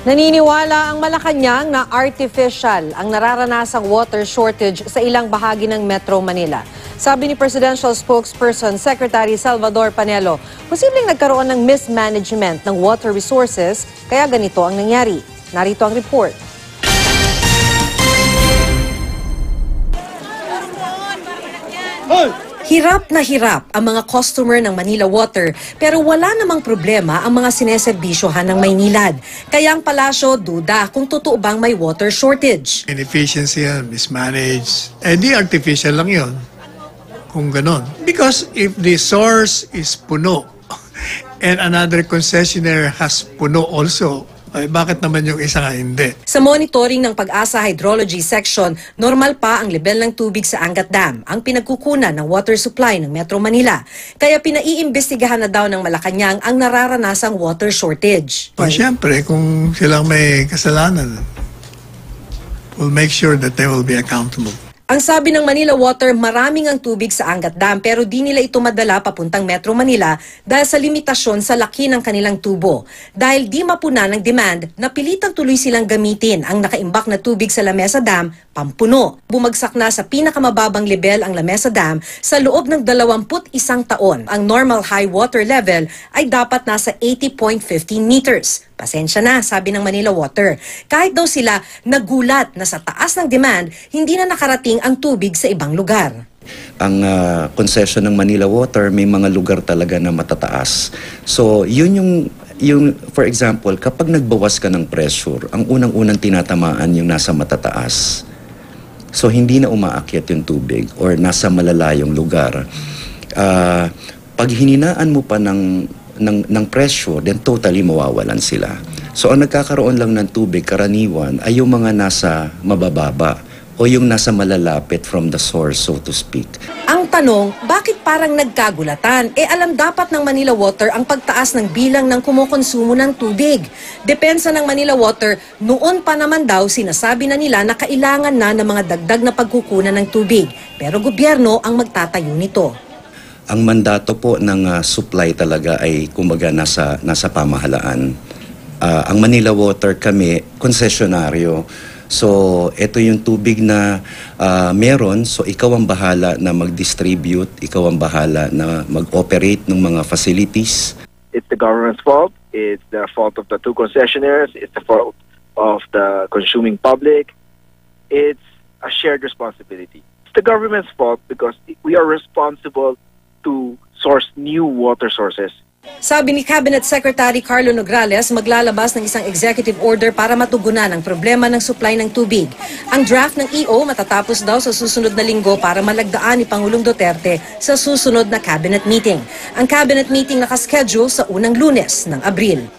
Naniniwala ang Malacanang na artificial ang nararanasang water shortage sa ilang bahagi ng Metro Manila. Sabi ni Presidential Spokesperson Secretary Salvador Panelo, posibleng nagkaroon ng mismanagement ng water resources kaya ganito ang nangyari. Narito ang report. Hirap na hirap ang mga customer ng Manila Water pero wala namang problema ang mga sineserbisyohan ng Maynilad. Kaya ang palasyo duda kung totoo bang may water shortage. Inefficiency yan, mismanaged. Di artificial lang yun. Kung ganon. Because if the source is puno and another concessionaire has puno also, ay bakit naman yung isa nga hindi? Sa monitoring ng Pag-asa Hydrology Section, normal pa ang level ng tubig sa Angat Dam, ang pinagkukunan ng water supply ng Metro Manila. Kaya pinaiimbestigahan na daw ng Malacanang ang nararanasang water shortage. Siyempre, kung silang may kasalanan, we'll make sure that they will be accountable. Ang sabi ng Manila Water, maraming ang tubig sa Angat Dam pero di nila ito madala papuntang Metro Manila dahil sa limitasyon sa laki ng kanilang tubo. Dahil di mapuna ng demand, napilitang tuloy silang gamitin ang nakaimbak na tubig sa Lamesa Dam, pampuno. Bumagsak na sa pinakamababang level ang Lamesa Dam sa loob ng 21 taon. Ang normal high water level ay dapat nasa 80.15 meters. Pasensya na, sabi ng Manila Water. Kahit daw sila nagulat na sa taas ng demand, hindi na nakarating ang tubig sa ibang lugar. Ang concession ng Manila Water, may mga lugar talaga na matataas. So, yun yung for example, kapag nagbawas ka ng pressure, ang unang-unang tinatamaan yung nasa matataas. So, hindi na umaakyat yung tubig or nasa malalayong lugar. Pag hininaan mo pa ng pressure, then totally mawawalan sila. So, ang nagkakaroon lang ng tubig, karaniwan, ay yung mga nasa mabababa o yung nasa malalapit from the source, so to speak. Ang tanong, bakit parang nagkagulatan? Alam dapat ng Manila Water ang pagtaas ng bilang ng kumukonsumo ng tubig. Depensa ng Manila Water, noon pa naman daw sinasabi na nila na kailangan na ng mga dagdag na pagkukunan ng tubig. Pero gobyerno ang magtatayo nito. Ang mandato po ng supply talaga ay kumbaga nasa pamahalaan. Ang Manila Water kami, konsesyonaryo. So, ito yung tubig na meron. So, ikaw ang bahala na mag-distribute. Ikaw ang bahala na mag-operate ng mga facilities. It's the government's fault. It's the fault of the two concessionaires. It's the fault of the consuming public. It's a shared responsibility. It's the government's fault because we are responsible to source new water sources. Sabi ni Cabinet Secretary Carlo Nograles, maglalabas ng isang executive order para matugunan ang problema ng supply ng tubig. Ang draft ng EO matatapos daw sa susunod na linggo para malagdaan ni Pangulong Duterte sa susunod na cabinet meeting. Ang cabinet meeting nakaschedule sa unang Lunes ng Abril.